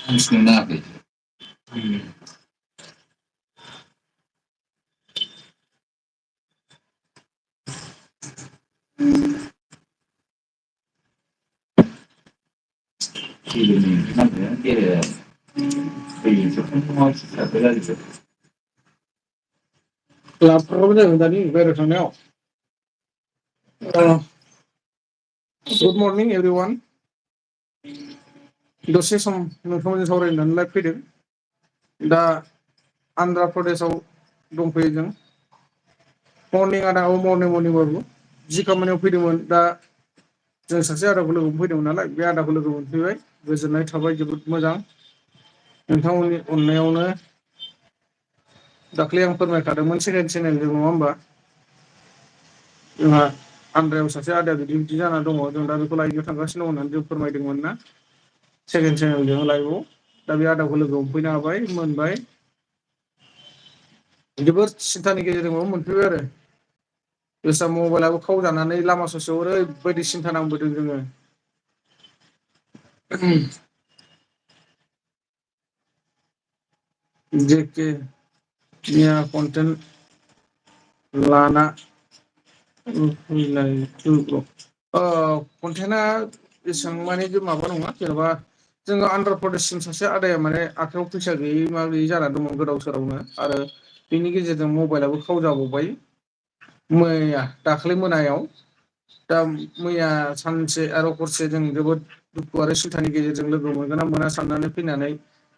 Ensinava. लाबोफाग्राबो जागोन दानि बाहेरायाव थांनायाव गुड मर्निं एभरिवान दसे सम नोंथांमोनजों सावरायनानै लाइभ फैदों दा आन्ध्रा प्रदेशआव दंफैयो जों मर्निं आदायाव मर्निं बाबु जि खामानियाव फैदोंमोन दा जों सासे आदाखौ लोगो मोनफैदोंमोन नालाय बे आदाखौ लोगो मोनफैबाय गोजोननाय थाबाय जोबोद मोजां नोंथांमोननि अननायावनो दाख्लै आं फोरमायखादोंमोन सेकेन्ड चेनेलजों नङा होमबा जोंहा आन्ध्रायाव सासे आदाया बिदि जाना दङ जों दा बेखौ लायनो थांगासिनो दं होननानै जों फोरमायदोंमोन ना सेकेन्ड चेनेलजों लाइभआव दा बे आदाखौ लोगो हमफैनो हाबाय मोनबाय जोबोर सिन्थानि गेजेरजोंबाबो मोनफैबाय आरो गोसा मबाइलाबो खावजानानै लामा ससेयाव ओरैबायदि सिन्था नांबोदों जोङो जेके निया कन्टेन्ट लाना फैलायथु कन्टेन्टआ एसेबां माने माबा नङा जेनेबा जोङो आन्ध्र प्रदेशसिम सासे आदाया माने आखायाव फैसा गैयै मा गैयै जाना दङ गोदाव सोरावनो आरो बेनि गेजेरजों मबाइलाबो खावजाबावबाय मैया दाख्लै मोनायाव दा मैया सानसे आरो हरसे जों जोबोद दुखु आरो सिन्थानि गेजेरजों लोगो मोनगोन ना मोना साननानै फैनानै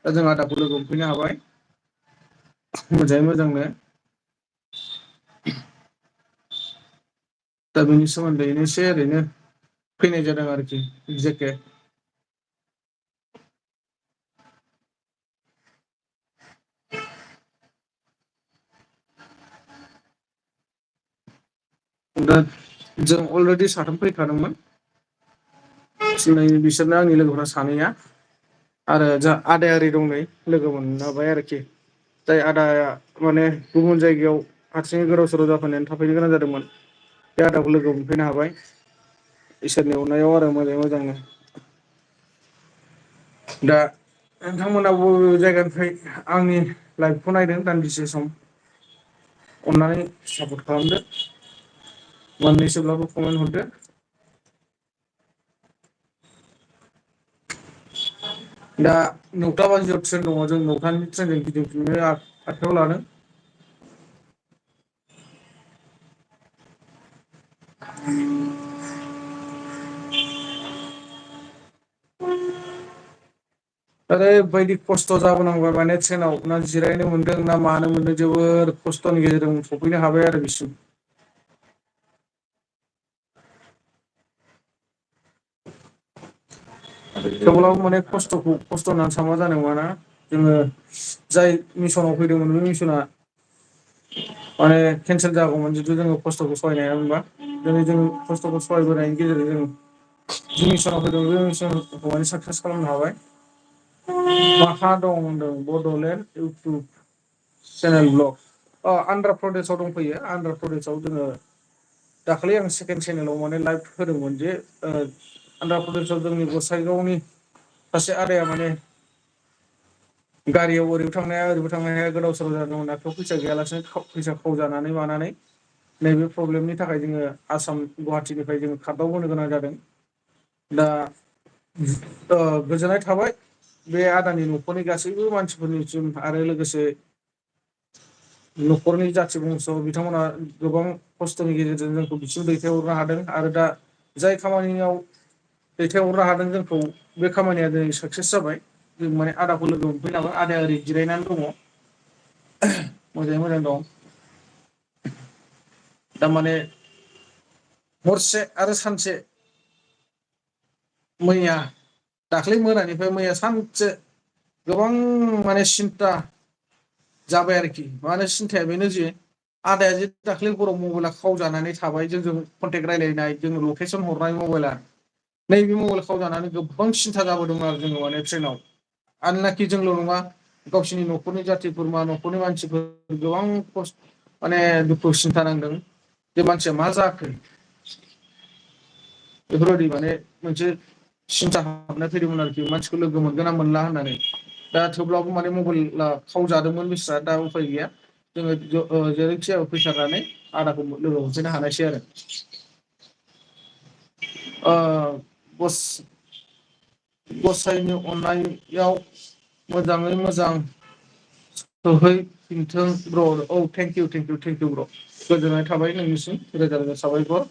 दा जों आदाखौ लोगो हमफैनो हाबाय मोजाङै मोजांनो दा बेनि सोमोन्दैनो एसे ओरैनो फैनाय जादों आरोखि जेके दा जों अलरेडि साथाम फैखादोंमोन बिसोरनो आंनि लोगोफ्रा सानैया आरो जा आदायारि दं नै लोगो मोनहाबाय आरोखि जाय आदाया माने गुबुन जायगायाव हारसिङै गोदाव सोराव जाफैनानै थाफैनो गोनां जादोंमोन बे आदाखौ लोगो मोनफैनो हाबाय इसोरनि अननायाव आरो मोजाङै मोजांनो दा नोंथांमोना बबे जायगानिफ्राय आंनि लाइभखौ नायदों दान्दिसे सम अननानै सापर्ट खालामदो मोननैसोब्लाबो कमेन्ट हरदो दा 9टा बाजियाव ट्रेन दङ जों 9टानि ट्रेनजों गिदिंफिननो आखायाव लादों ओरैबायदि खस्थ' जाबोनांबाय माने ट्रेनाव ना जिरायनो मोनदों ना मानो मोनदों जोबोर खस्थ'नि गेजेरजों सफैनो हाबाय आरो बिसिम थेवब्लाबो माने खस्थ'खौ खस्थ' होननानै सानबा जानाय नङाना जोङो जाय मिसनाव फैदोंमोन बे मिसना माने केनसेल जागौमोन जुदि जोङो खस्थ'खौ सहायनो हायामोनबा दिनै जों खस्थ'खौ सहायबोनायनि गेजेरजों जों जि मिसनाव फैदों बे मिसनखौ माने साक्सेस खालामनो हाबाय माहा दं होनदों Bodoland YouTube channel blog Andhra प्रदेशआव दंफैयो आन्ध्रा प्रदेशआव जोङो दाखालि आं सेकेन्ड चेनेलाव माने लाइभ होदोंमोन जे आन्ध्रा प्रदेशआव जोंनि गसाइगावनि सासे आदाया माने गारियाव ओरैबो थांनो हाया ओरैबो थांनो हाया गोदाव सोराव जादोंमोन आखायाव फैसा गैयालासेनो फैसा खावजानानै मानानै नैबे प्रब्लेमनि थाखाय जोङो आसाम गुवाहाटिनिफ्राय जोङो खारदावबोनो गोनां जादों दा गोजोननाय थाबाय बे आदानि न'खरनि गासैबो मानसिफोरनिसिम आरो लोगोसे न'खरनि जाथि बंस' बिथांमोना गोबां खस्थ'नि गेजेरजों जोंखौ बिसिम दैथायहरनो हादों आरो दा जाय खामानियाव दैथायहरनो हादों जोंखौ बे खामानिया दिनै साक्सेस जाबाय जों माने आदाखौ लोगो मोनफैनो हाबाय आदाया ओरै जिरायनानै दङ मोजाङै मोजां दं थारमाने हरसे आरो सानसे मैया दाख्लै मोनानिफ्राय मैया सानसे गोबां माने सिन्था जाबाय आरोखि माने सिन्थाया बेनो जे आदाया जे दाख्लै हराव मबाइला खावजानानै थाबाय जोंजों कन्टेक्ट रायलायनाय जों लकेसन हरनाय मबाइला नैबे मबाइल खावजानानै गोबां सिन्था जाबोदोंमोन आरो जोङो माने ट्रेनाव आनलाकि जोंल' नङा गावसिनि न'खरनि जाथि खुरमा न'खरनि मानसिफोर गोबां माने दुखु सिन्था नांदों बे मानसिया मा जाखो बेफोरबायदि माने मोनसे सिन्था हाबनाय फैदोंमोन आरोखि मानसिखौ लोगो मोनगोन ना मोनला होननानै दा थेवब्लाबो माने मबाइला खावजादोंमोन बेस्रा दा उफाय गैया जोङो जेरैखि जाया फैथारनानै आदाखौ लोगो हमफैनो हानायसै आरो बस गसाइनि अननायाव मोजाङै मोजां सहैफिनथों ब्र' औ थेंकिउ ब्र' गोजोननाय थाबाय नोंनिसिम रोजा रोजा साबायखर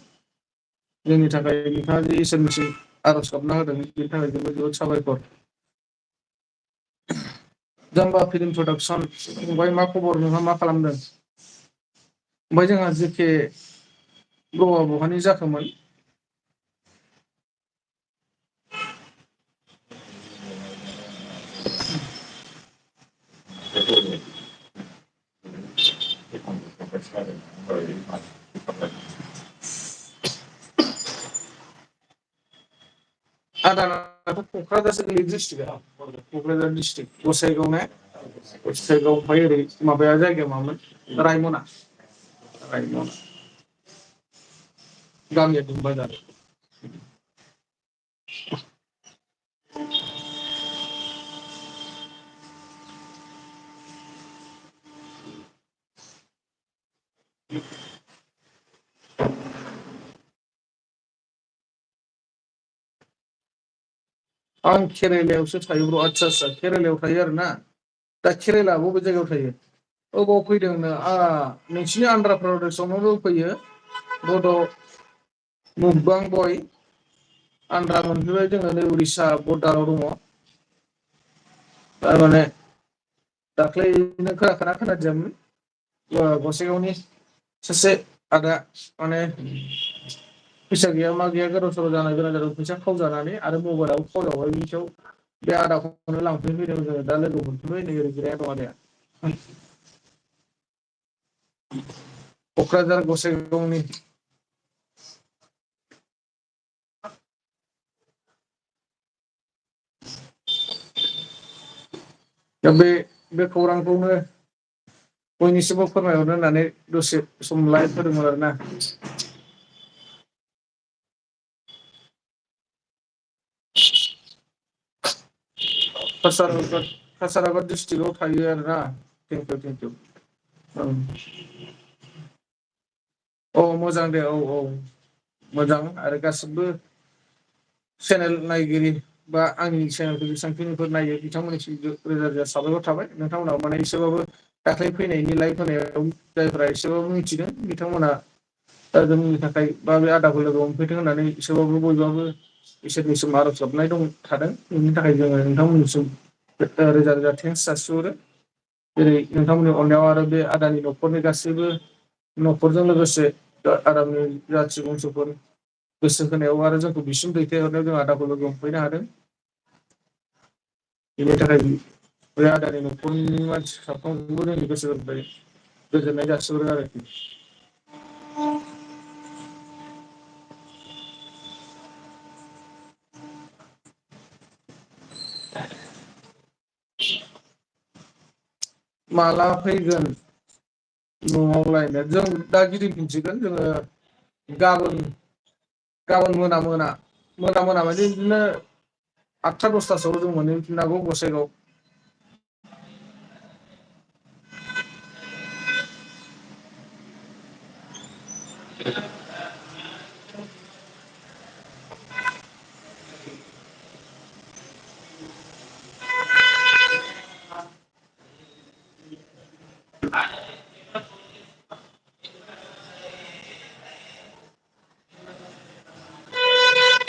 जोंनि थाखाय नोंथाङा जे इसोरनिसिम आर'ज गाबना होदों बेनि थाखाय जोबोद जोबोद साबायखर जाम्बा फिल्म प्रडाक्सन फंबाय मा खबर नोंहा मा खालामदों ओमफ्राय जोंहा जेके ब्र'आ बहानि जाखोमोन आदानाथ' क'क्राझारसो गोलैयो डिस्ट्रिक्टआ क'क्राझार डिस्ट्रिक्ट गसाइगाव ने गसाइगाव ओमफ्राय ओरै माबाया जायगाया मामोन रायमना गामिया दुमबाजार आं केरेलायावसो थायो ब्र' आदसा केरेलायाव थायो आरो ना दा केरेला बबे जायगायाव थायो अबाव फैदोंनो नोंसिनि आन्ध्र प्रदेशआवनो फैयो बड' मुगबां बय आन्ध्रा मोनफैबाय जोङो नै उरिसा बरदाराव दङ थारमाने दाख्लैनो खोनादियामोन गसाइगावनि सासे आदा माने फैसा गैया मा गैया गोदाव सोराव जानो गोनां जादों फैसा खावजानानै आरो मबाइलाबो खावजाबाय बिनि सायाव बे आदाखौनो लांफैनो फैदों जोङो दा लोगो मोनफैबाय नै ओरै जिरायना दं आदाया क'क्राझार गसाइगावनि दा बे खौरांखौनो बयनिसिमबो फोरमायहरनो होननानै दसे सम लाइभ होदोंमोन आरोना कासाराबाद डिस्ट्रिक्टआव थायो आरोना थेंकिउ औ औ मोजां दे औ मोजां आरो गासिबो चेनेल नायगिरि बा आंनि चेनेलखौ जेसेबांखिनिफोर नायो बिथांमोननिसिम रोजा रोजा साबायखर थाबाय नोंथांमोनहा माने एसेबाबो दाख्लै फैनायनि लाइभ होनायाव जायफोरा एसेबाबो मिथिदों बिथांमोना दा जोंनि थाखाय बा बे आदाखौ लोगो हमफैथों होननानै एसेबाबो बयबाबो इसोरनिसिम आर'ज गाबनाय थादों बेनि थाखाय जोङो नोंथांमोननिसिम रोजा रोजा थेंक्स जासिहरो जेरै नोंथांमोननि अननायाव आरो बे आदानि न'खरनि गासैबो न'खरजों लोगोसे आदानि जाथि बंस'फोर गोसो होनायाव आरो जोंखौ बिसिम दैथायहरनायाव जों आदाखौ लोगो हमफैनो हादों बेनि थाखाय बे आदानि न'खरनि मानसि साफ्रोमबोबो जोंनि गोसो गोरबोनिफ्राय गोजोननाय जासिहरो आरोखि माला फैगोन न'आवलायनो जों दा गिदिंफिनसिगोन जोङो गाबोन मोना माने बिदिनो 8-10थासोआव जों मोनहैफिननो हागौ गसाइगाव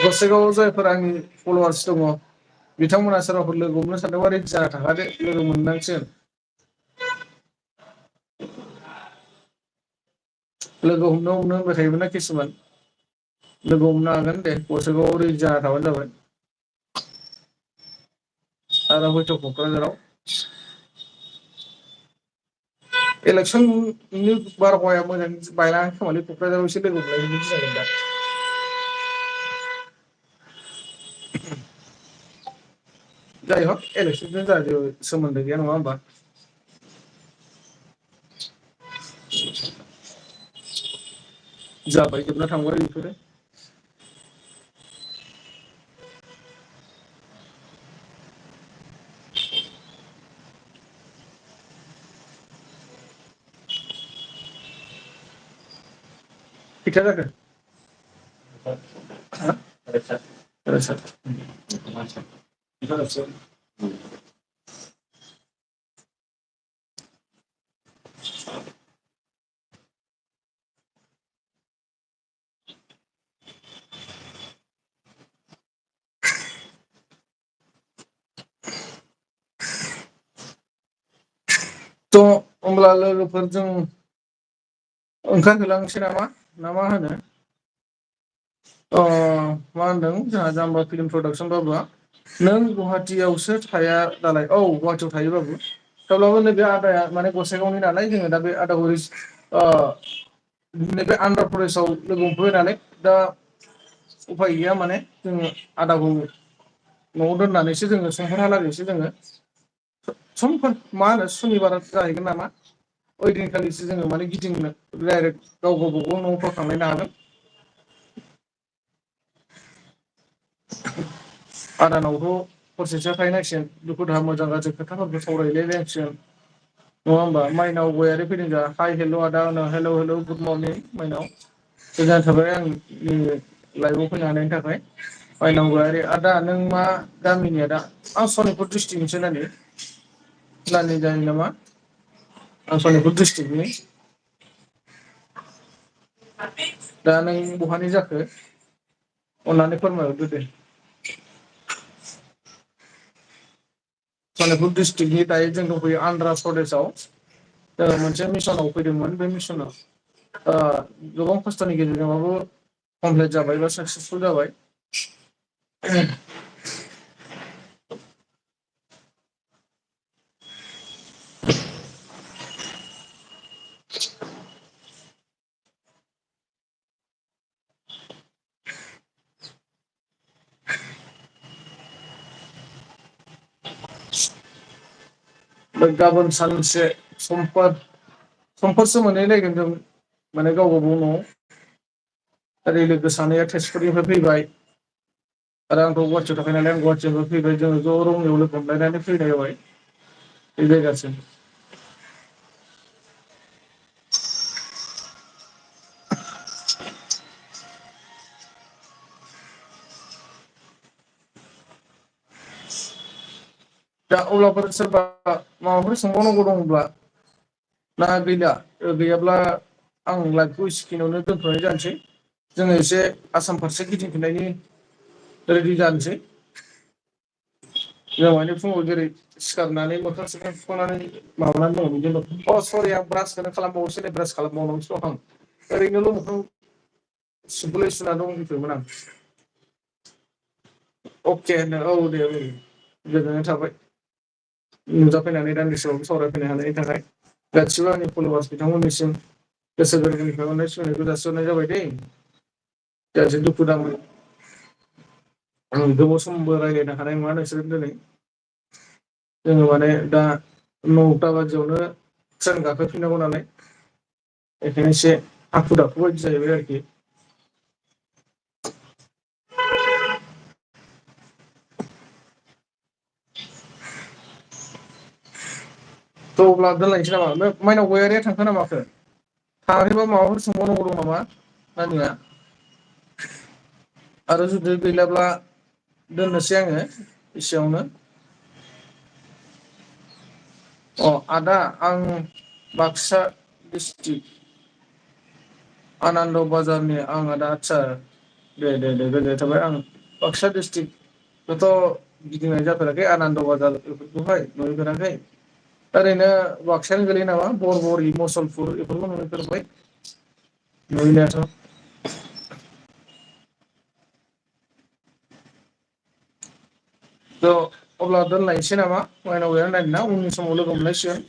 गसाइगावआव जायफोर आंनि फल'वार्स दङ बिथांमोना सोरबाफोर लोगो हमनो सानदोंबा रेडि जाना थाखादो लोगो मोननांसिगोन लोगो हमनो होनबाय थायोमोन ना किसुमान लोगो हमनो हागोन दे गसाइगावआव रेडि जाना थाबानो जाबाय आरो हयथ' क'क्राझाराव इलेक्सननि बारहावाया मोजां बायलाङाखै खोमालै क'क्राझाराव एसे लोगो हमलायनो गिनांगोन दा। जाय हक इलेक्सनजों जोंहा जेबो सोमोन्दो गैया नङा होमबा? जाबाय जोबना थांबाय बेफोरो। खैथा जाखो? थ' होमब्ला लोगोफोर जों ओंखारहोलांसै नामा ना मा होनो? अ मा होनदों जोंहा जाम्बा फिल्म प्रडाक्सन बाबुआ? नों गुवाहाटियावसो थाया दालाय औ गुवाहाटियाव थायो बाबु। थेवब्लाबो नैबे आदाया माने गसाइगावनि नालाय जोङो दा बे आदाखौ नैबे आन्ध्र प्रदेशआव लोगो मोनफैबाय नालाय दा उफाय गैया माने जोङो आदाखौ न'आव दोननानैसो जोङो समफोरहालागैसो जोङो समफोर मा होनो सुनिबार जाहैगोन नामा? ओइदिनखालिसो जोङो माने गिदिंनो डाइरेक्ट गाव गावबागाव न'फ्राव थांलायनो हागोन। आदानावथ' हरसेसो थाहैनांसिगोन दुखु दाहा मोजां गाज्रि खोथाफोरखौ सावरायलायनांसिगोन। नङा होमबा माइनाव गयारि फैदों जोंहा हाइ हेल' आदा होनो हेल' हेल' गुड मरनिं माइनाव। गोजोननाय थाबाय आंनि लाइफआव फैनो हानायनि थाखाय। माइनाव गयारि आदा नों मा गामिनि आदा आं सनितपुर डिस्ट्रिक्टनिसो नानि। नानि जायो नामा आं सनितपुर डिस्ट्रिक्टनि। दा नों बहानि जाखो अननानै फोरमायहरदो दे। सनितपुर डिस्ट्रिक्टनि दायो जों दंफैयो आन्ध्रा प्रदेशआव। जोङो मोनसे मिसनाव फैदोंमोन बे मिसनाव गोबां खस्थ'नि गेजेरजोंबाबो कमप्लिट जाबाय बा साक्सेसफुल जाबाय। गाबोन सानसे समफोरसो मोनहैलायगोन जों माने गाव गावबाव न'आव। ओरै लोगो सानैया तेजपुरनिफ्राय फैबाय। आरो आंथ' गुवाहाटियाव थाखायो नालाय आं गुवाहाटिनिफ्राय फैबाय जोङो ज' रङियाव लोगो हमलायनानै फैनाय जाबाय। बे जायगासिम। दा अब्लाफोर सोरबा माबाफोर सोंबावनांगौ दंब्ला ना गैला गैयाब्ला आं लाइफखौ सिकिनावनो दोनथ'नाय जानोसै। जोङो एसे आसाम फारसे गिदिंफिननायनि रेडि जानोसै। जों माने फुङाव जेरै सिखारनानै मोखां सोखां सुखांनानै माबानानै दङ बिदिनो अ सरि आं ब्रासखौनो खालामबावोसै नै ब्रास खालामबावनांगौसो दं आं ओरैनोल' मोखां सिम्पोलै सुना दंथ'योमोन आं। अके होनदों औ दे औ गोजोननाय थाबाय। नुजाफैनानै दान्दिसेबाबो सावरायफैनो हानायनि थाखाय गासिबो आंनि फल'वार्स बिथांमोननिसिम गोसो गोरबोनिफ्राय अननाय सिबिनायखौ जासिहरनाय जाबाय दै। जाहाथे दुखु दामोन गोबाव समबो रायज्लायनो हानाय नङा नोंसोरजों दिनै। जोङो माने दा 9ता बाजियावनो ट्रेन गाखोफिननांगौ नालाय। बेखायनो एसे हाखु दाखु बायदि जाहैबाय आरोखि। थ' अब्ला दोनलायनोसै नामा बे माइनाव गयारिया थांखोना माखो? थाङाखैबा माबाफोर सोंबावनांगौ दं नामा नानिया? आरो जुदि गैलाब्ला दोननोसै आङो एसेयावनो। अ आदा आं बाक्सा डिस्ट्रिक्ट आनान्द बाजारनि आं आदा आदसा दे दे दे गोजोननाय थाबाय आं बाक्सा डिस्ट्रिक्ट खौथ' गिदिंनाय जाफेराखै आनान्द बाजार बेफोरखौहाय नुहैफेराखै। ओरैनो बाक्सायानो गोलैयो नामा बरबरि मुसलपुर बेफोरखौ नुहैफेरबाय। नुहैनायाथ'। थ' अब्ला दोनलायनोसै नामा माइनाव गैया नानि ना उननि समाव लोगो मोनलायसिगोन।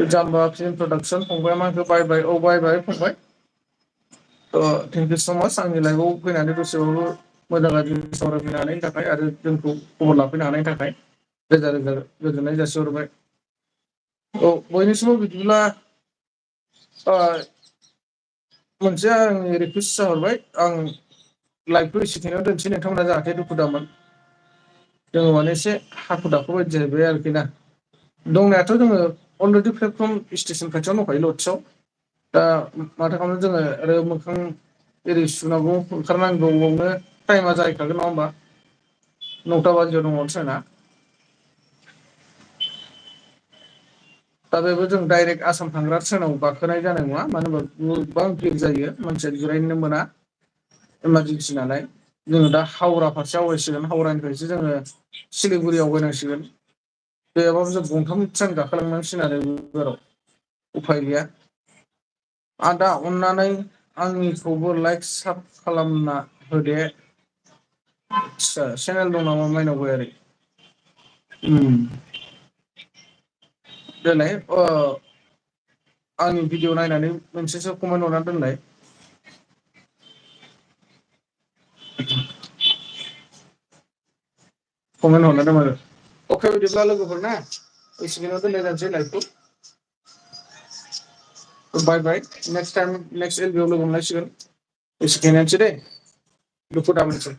जाम्बा फिल्म प्रडाक्सन फंबाया मा होनखो बाय औ बाय फंबाय। थेंक इउ स' माच आंनि लाइफआव फैनानै दसेबाबो मोजां गाज्रि सावरायफैनो हानायनि थाखाय आरो जोंखौ खबर लाफैनो हानायनि थाखाय रोजा रोजा गोजोननाय जासिहरबाय। औ बयनिसिमबो बिदिब्ला ओ मोनसे आंनि रिकुइस्ट जाहरबाय आं लाइभखौ एसेखिनियाव दोनसै नोंथांमोना जाहाथे दुखु दामोन। जोङो माने एसे हाखु दाखु बायदि जाहैबाय आरोखि ना। दंनायाथ' जोङो अलरेडि प्लेटफर्म स्टेसन खाथियावनो दंखायो लदसआव। दा माथो खालामनो जोङो आरो मोखां एरै सुनांगौ ओंखारनांगौआवनो टाइमा जाहैखागोन नङा होमबा? 9टा बाजियाव दङ ट्रेना। दा बेबो जों डाइरेक्ट आसाम थांग्रा ट्रेनाव गाखोनाय जानाय नङा मानो होनबा गोबां भिर जायो। मानसिया जिरायनो मोना इमारजेन्सि नालाय। जोङो दा हावरा फारसे आवगायसिगोन हावरानिफ्रायसो जोङो सिलिगुरि आवगायनांसिगोन। गैयाबाबो जों गंथाम ट्रेन गाखोलांनांसिगोन आरो बेफोराव उफाय गैया। आदा अननानै आंनिखौबो लाइक साब खालामना होदे। आदसा चेनेल दं नामा माइनाव गयारि? उम देलाय आंनि भिडिअ' नायनानै मोनसेसो कमेन्ट हरनानै दोनलाय। कमेन्ट हरनाय दोङो अके बिदिब्ला लोगोफोर ना एसेखिनियाव दोननाय जानोसै लाइभखौ। बाय बाय नेक्स्ट टाइम नेक्स्ट एलबिआव लोगो मोनलायसिगोन एसेखिनियानोसै दे दुखु दामोनसै।